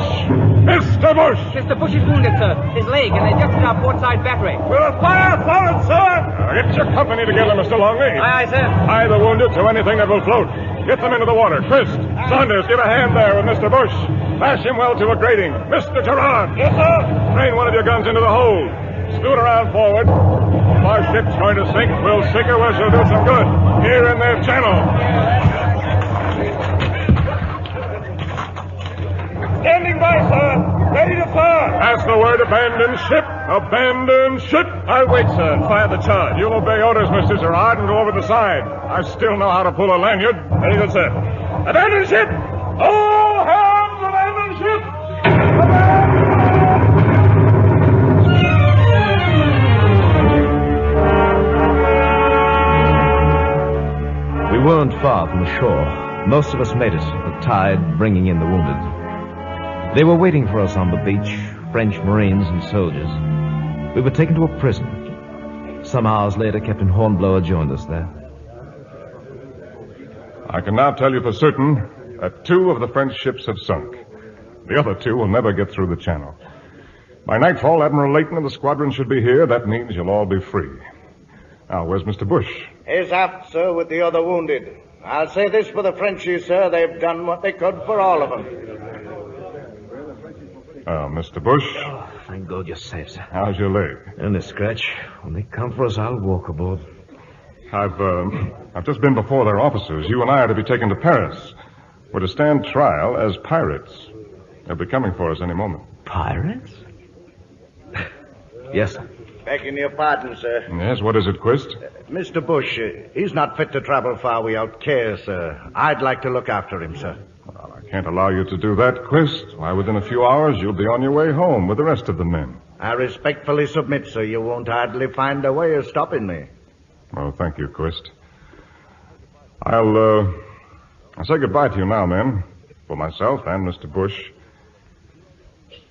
Mr. Bush! Mr. Bush is wounded, sir. His leg, and they just hit our port side battery. We'll fire forward, sir! Get your company together, Mr. Longley. Aye, sir. Tie the wounded to anything that will float. Get them into the water. Quist, Saunders, give a hand there with Mr. Bush. Lash him well to a grating. Mr. Gerard. Yes, sir. Train one of your guns into the hold. Scoot around forward. If our ship's going to sink, we'll sink her where she'll do some good. Here in their channel. Standing by, sir. Ready to fire. That's the word, abandon ship. Abandon ship. I'll wait, sir, and fire the charge. You'll obey orders, Mr. Gerard, and go over the side. I still know how to pull a lanyard. Very good, sir. Abandon ship. All hands abandon ship. We weren't far from the shore. Most of us made it, the tide bringing in the wounded. They were waiting for us on the beach, French Marines and soldiers. We were taken to a prison. Some hours later, Captain Hornblower joined us there. I can now tell you for certain that 2 of the French ships have sunk. The other 2 will never get through the channel. By nightfall, Admiral Layton and the squadron should be here. That means you'll all be free. Now, where's Mr. Bush? He's aft, sir, with the other wounded. I'll say this for the Frenchies, sir. They've done what they could for all of them. Mr. Bush? Oh, thank God you're safe, sir. How's your leg? Only a scratch. When they come for us, I'll walk aboard. I've just been before their officers. You and I are to be taken to Paris. We're to stand trial as pirates. They'll be coming for us any moment. Pirates? Yes, sir. Begging your pardon, sir. Yes, what is it, Quist? Mr. Bush, he's not fit to travel far without care, sir. I'd like to look after him, sir. Well, I can't allow you to do that, Quist. Why, within a few hours, you'll be on your way home with the rest of the men. I respectfully submit, sir. You won't hardly find a way of stopping me. Oh, thank you, Quist. I'll say goodbye to you now, men. For myself and Mr. Bush.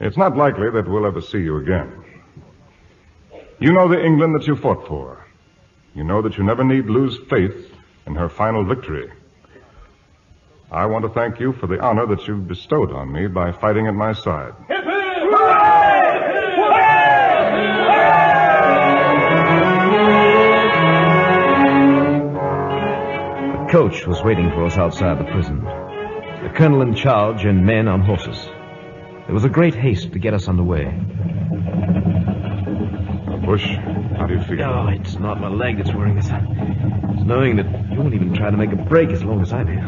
It's not likely that we'll ever see you again. You know the England that you fought for. You know that you never need lose faith in her final victory. I want to thank you for the honor that you've bestowed on me by fighting at my side. The coach was waiting for us outside the prison. The colonel in charge and men on horses. There was a great haste to get us underway. Bush, how do you feel? Oh, it's not my leg that's worrying us. It's knowing that you won't even try to make a break as long as I'm here.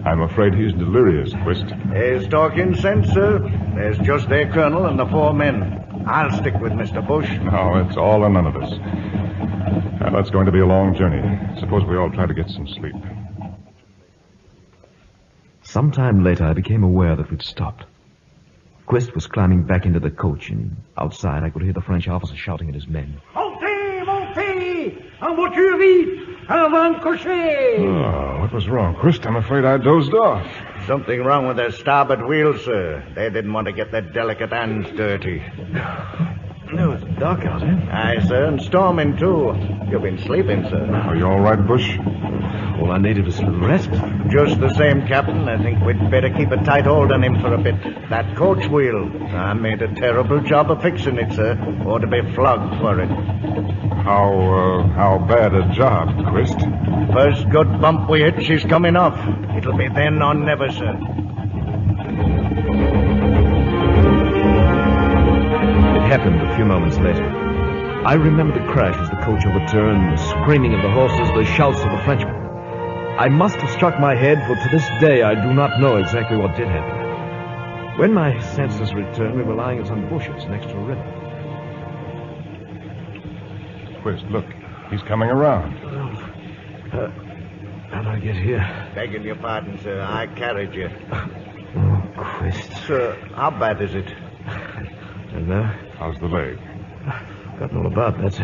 I'm afraid he's delirious, Quist. He's talking sense, sir. There's just their colonel and the 4 men. I'll stick with Mr. Bush. No, it's all or none of us. Now, that's going to be a long journey. Suppose we all try to get some sleep. Sometime later, I became aware that we'd stopped. Quist was climbing back into the coach, and outside I could hear the French officer shouting at his men. Montez, montez! En voiture vite! Avant cocher! Oh, what was wrong, Quist? I'm afraid I dozed off. Something wrong with their starboard wheel, sir. They didn't want to get their delicate hands dirty. No, it's dark out here. Aye, sir, and storming, too. You've been sleeping, sir. Are you all right, Bush? All I needed was a little rest. Just the same, Captain. I think we'd better keep a tight hold on him for a bit. That coach wheel. I made a terrible job of fixing it, sir. Ought to be flogged for it. How bad a job, Quist? First good bump we hit, she's coming off. It'll be then or never, sir. It happened a few moments later. I remember the crash as the coach overturned, the screaming of the horses, the shouts of the Frenchmen. I must have struck my head, for to this day I do not know exactly what did happen. When my senses returned, we were lying in some bushes next to a river. Quist, look. He's coming around. How'd I get here? Begging your pardon, sir. I carried you. Oh, Quist. Sir, how bad is it? And how's the leg? Forgotten all about that.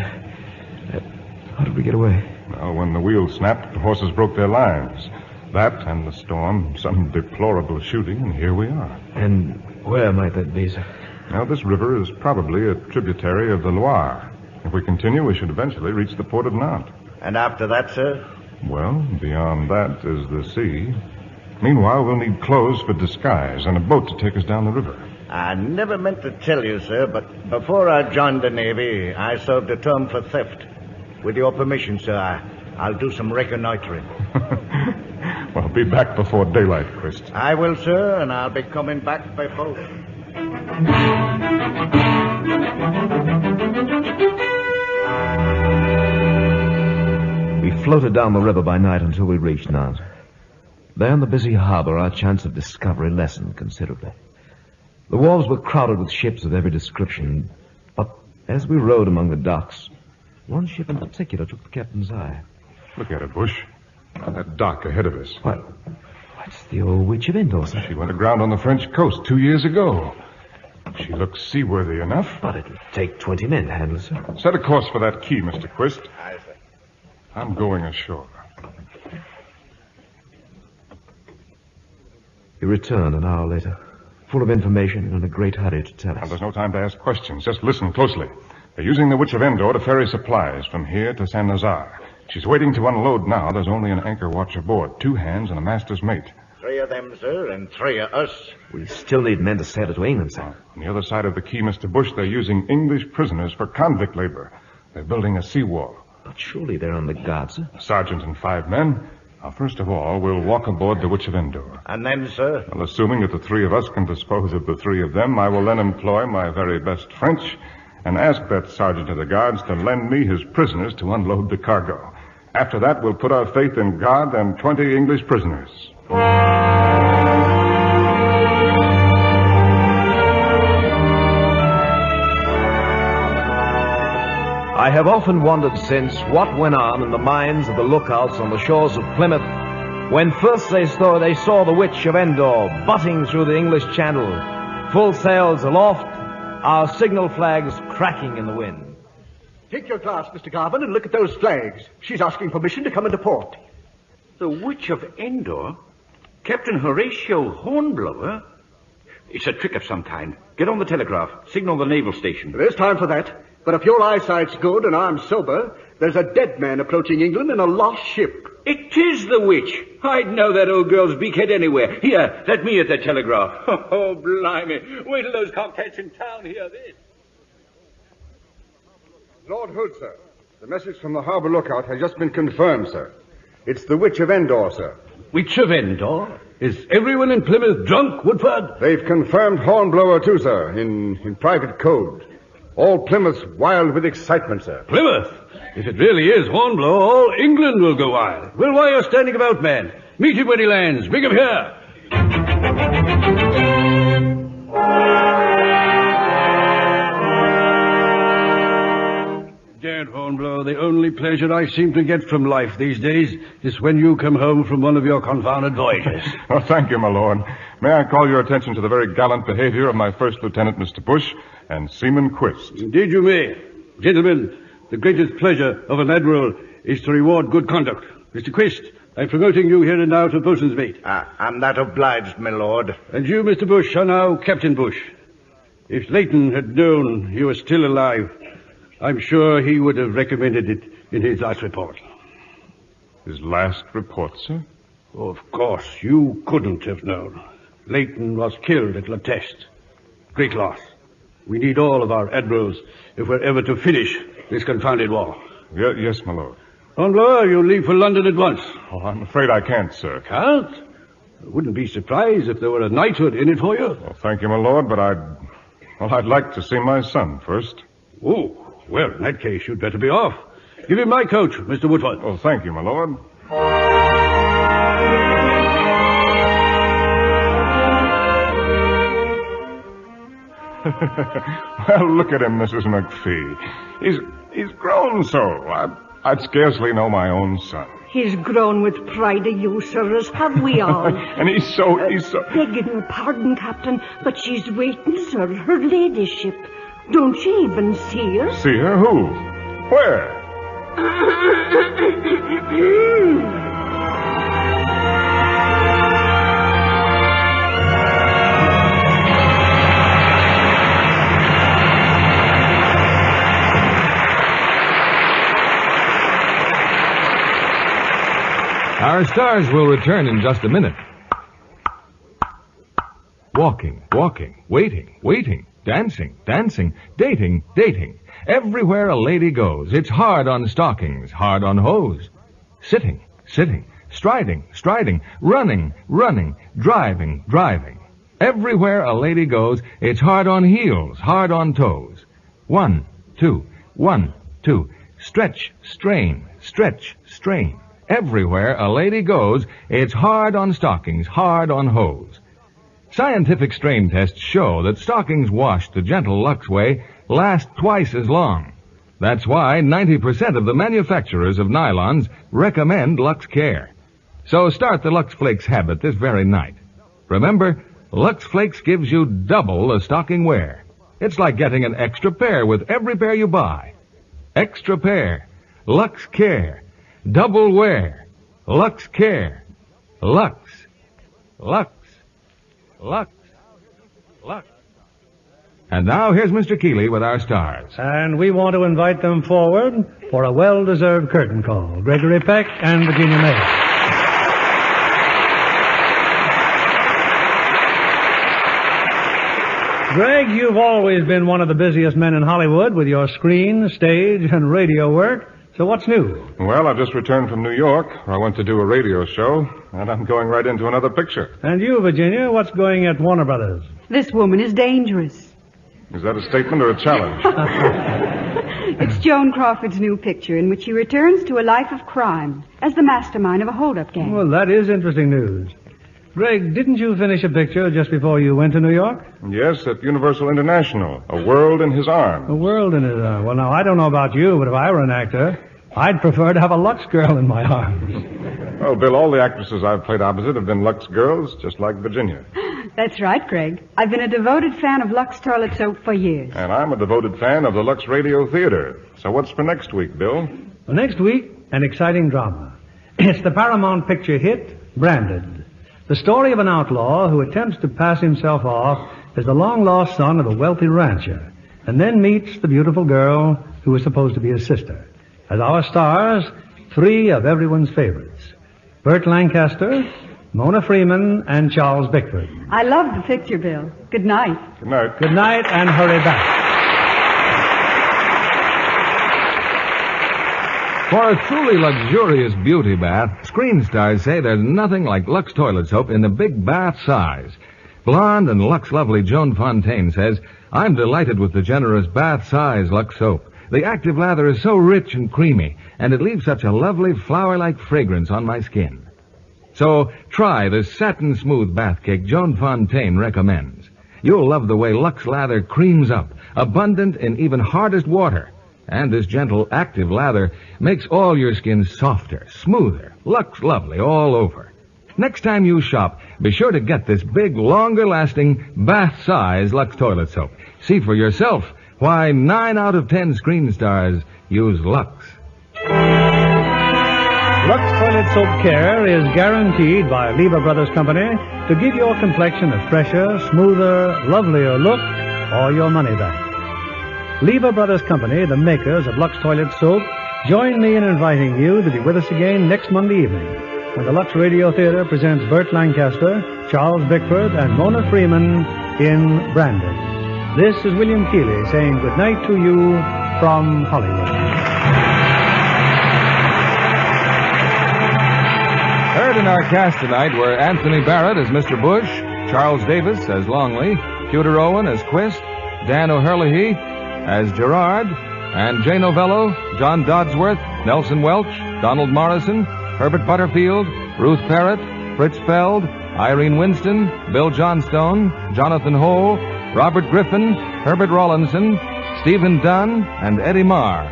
How did we get away? Well, when the wheel snapped, the horses broke their lines. That and the storm, some deplorable shooting, and here we are. And where might that be, sir? Now, this river is probably a tributary of the Loire. If we continue, we should eventually reach the port of Nantes. And after that, sir? Well, beyond that is the sea. Meanwhile, we'll need clothes for disguise and a boat to take us down the river. I never meant to tell you, sir, but before I joined the Navy, I served a term for theft. With your permission, sir, I'll do some reconnoitering. Well, be back before daylight, Quist. I will, sir, and I'll be coming back by boat. We floated down the river by night until we reached Nantes. There in the busy harbor, our chance of discovery lessened considerably. The wharves were crowded with ships of every description, but as we rode among the docks, one ship in particular took the captain's eye. Look at it, Bush. That dock ahead of us. What's the old Witch of Endor, sir? She went aground on the French coast 2 years ago. She looks seaworthy enough. But it'll take 20 men to handle, sir. Set a course for that key, Mr. Quist. Aye, sir. I'm going ashore. He returned an hour later, full of information and in a great hurry to tell us. Now, there's no time to ask questions. Just listen closely. They're using the Witch of Endor to ferry supplies from here to San Lazar. She's waiting to unload now. There's only an anchor watch aboard, 2 hands and a master's mate. 3 of them, sir, and 3 of us. We still need men to sail her to England, sir. On the other side of the quay, Mr. Bush, they're using English prisoners for convict labor. They're building a seawall. But surely they're on the guard, sir. A sergeant and 5 men. Now, first of all, we'll walk aboard the Witch of Endor. And then, sir? Well, assuming that the 3 of us can dispose of the 3 of them, I will then employ my very best French and ask that sergeant of the guards to lend me his prisoners to unload the cargo. After that, we'll put our faith in God and 20 English prisoners. I have often wondered since what went on in the minds of the lookouts on the shores of Plymouth when first they saw the Witch of Endor butting through the English Channel, full sails aloft, our signal flags cracking in the wind. Take your glass, Mr. Garvin, and look at those flags. She's asking permission to come into port. The Witch of Endor? Captain Horatio Hornblower? It's a trick of some kind. Get on the telegraph. Signal the naval station. There's time for that. But if your eyesight's good and I'm sober, there's a dead man approaching England in a lost ship. It is the witch. I'd know that old girl's beakhead anywhere. Here, let me at the telegraph. Oh, blimey. Wait till those cockheads in town hear this. Lord Hood, sir. The message from the harbor lookout has just been confirmed, sir. It's the Witch of Endor, sir. Witch of Endor? Is everyone in Plymouth drunk, Woodford? They've confirmed Hornblower, too, sir, in private code. All Plymouth's wild with excitement, sir. Plymouth? If it really is Hornblower, all England will go wild. Well, why are you standing about, man? Meet him when he lands. Bring him here. Dear Hornblower, the only pleasure I seem to get from life these days is when you come home from one of your confounded voyages. Oh, thank you, my lord. May I call your attention to the very gallant behavior of my first lieutenant, Mr. Bush, and Seaman Quist. Indeed you may. Gentlemen, the greatest pleasure of an admiral is to reward good conduct. Mr. Quist, I'm promoting you here and now to boatswain's mate. I'm that obliged, my lord. And you, Mr. Bush, are now Captain Bush. If Leighton had known you were still alive, I'm sure he would have recommended it in his last report. His last report, sir? Oh, of course, you couldn't have known. Leighton was killed at La Teste. Great loss. We need all of our admirals if we're ever to finish this confounded war. Yes, my lord. Hornblower, you leave for London at once. Oh, I'm afraid I can't, sir. Can't? I wouldn't be surprised if there were a knighthood in it for you. Well, thank you, my lord, but I'd like to see my son first. Oh, well, in that case, you'd better be off. Give him my coach, Mr. Woodford. Oh, thank you, my lord. Well, look at him, Mrs. McPhee. He's grown so. I'd scarcely know my own son. He's grown with pride of you, sir, as have we all. And he's so... Begging your pardon, Captain, but she's waiting, sir, her ladyship. Don't you even see her? See her? Who? Where? Our stars will return in just a minute. Walking, walking, waiting, waiting, dancing, dancing, dating, dating. Everywhere a lady goes, it's hard on stockings, hard on hose. Sitting, sitting, striding, striding, running, running, driving, driving. Everywhere a lady goes, it's hard on heels, hard on toes. 1, 2, 1, 2. Stretch, strain, stretch, strain. Everywhere a lady goes, it's hard on stockings, hard on hose. Scientific strain tests show that stockings washed the gentle Lux way last twice as long. That's why 90% of the manufacturers of nylons recommend Lux Care. So start the Lux Flakes habit this very night. Remember, Lux Flakes gives you double the stocking wear. It's like getting an extra pair with every pair you buy. Extra pair. Lux Care. Double wear. Lux Care. Lux. Lux. Lux. Lux. And now here's Mr. Keeley with our stars. And we want to invite them forward for a well-deserved curtain call. Gregory Peck and Virginia Mayo. Greg, you've always been one of the busiest men in Hollywood with your screen, stage, and radio work. So what's new? Well, I've just returned from New York, where I went to do a radio show, and I'm going right into another picture. And you, Virginia, what's going at Warner Brothers? This woman is dangerous. Is that a statement or a challenge? It's Joan Crawford's new picture in which she returns to a life of crime as the mastermind of a hold-up gang. Well, that is interesting news. Greg, didn't you finish a picture just before you went to New York? Yes, at Universal International. A World in His Arms. A World in His Arms. Well, now, I don't know about you, but if I were an actor, I'd prefer to have a Lux girl in my arms. Well, Bill, all the actresses I've played opposite have been Lux girls, just like Virginia. That's right, Greg. I've been a devoted fan of Lux toilet soap for years. And I'm a devoted fan of the Lux Radio Theater. So what's for next week, Bill? Well, next week, an exciting drama. It's the Paramount picture hit, Branded. The story of an outlaw who attempts to pass himself off as the long-lost son of a wealthy rancher, and then meets the beautiful girl who is supposed to be his sister. As our stars, three of everyone's favorites: Burt Lancaster, Mona Freeman, and Charles Bickford. I love the picture, Bill. Good night. Good night. Good night, and hurry back. For a truly luxurious beauty bath, screen stars say there's nothing like Lux toilet soap in the big bath size. Blonde and Lux lovely Joan Fontaine says, I'm delighted with the generous bath size Lux soap. The active lather is so rich and creamy, and it leaves such a lovely flower-like fragrance on my skin. So try the satin smooth bath cake Joan Fontaine recommends. You'll love the way Lux lather creams up, abundant in even hardest water. And this gentle, active lather makes all your skin softer, smoother, Lux lovely all over. Next time you shop, be sure to get this big, longer-lasting, bath-size Lux toilet soap. See for yourself why 9 out of 10 screen stars use Lux. Lux Toilet Soap Care is guaranteed by Lever Brothers Company to give your complexion a fresher, smoother, lovelier look or your money back. Lever Brothers Company, the makers of Lux Toilet Soap, join me in inviting you to be with us again next Monday evening when the Lux Radio Theater presents Burt Lancaster, Charles Bickford, and Mona Freeman in Branded. This is William Keeley saying good night to you from Hollywood. Heard in our cast tonight were Anthony Barrett as Mr. Bush, Charles Davis as Longley, Pewter Owen as Quist, Dan O'Herlihy as Gerard, and Jay Novello, John Dodsworth, Nelson Welch, Donald Morrison, Herbert Butterfield, Ruth Parrott, Fritz Feld, Irene Winston, Bill Johnstone, Jonathan Hole, Robert Griffin, Herbert Rawlinson, Stephen Dunn, and Eddie Marr.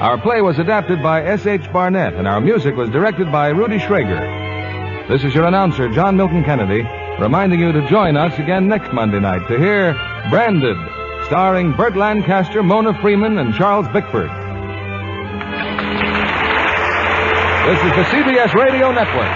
Our play was adapted by S.H. Barnett, and our music was directed by Rudy Schrager. This is your announcer, John Milton Kennedy, reminding you to join us again next Monday night to hear Branded, starring Burt Lancaster, Mona Freeman, and Charles Bickford. This is the CBS Radio Network.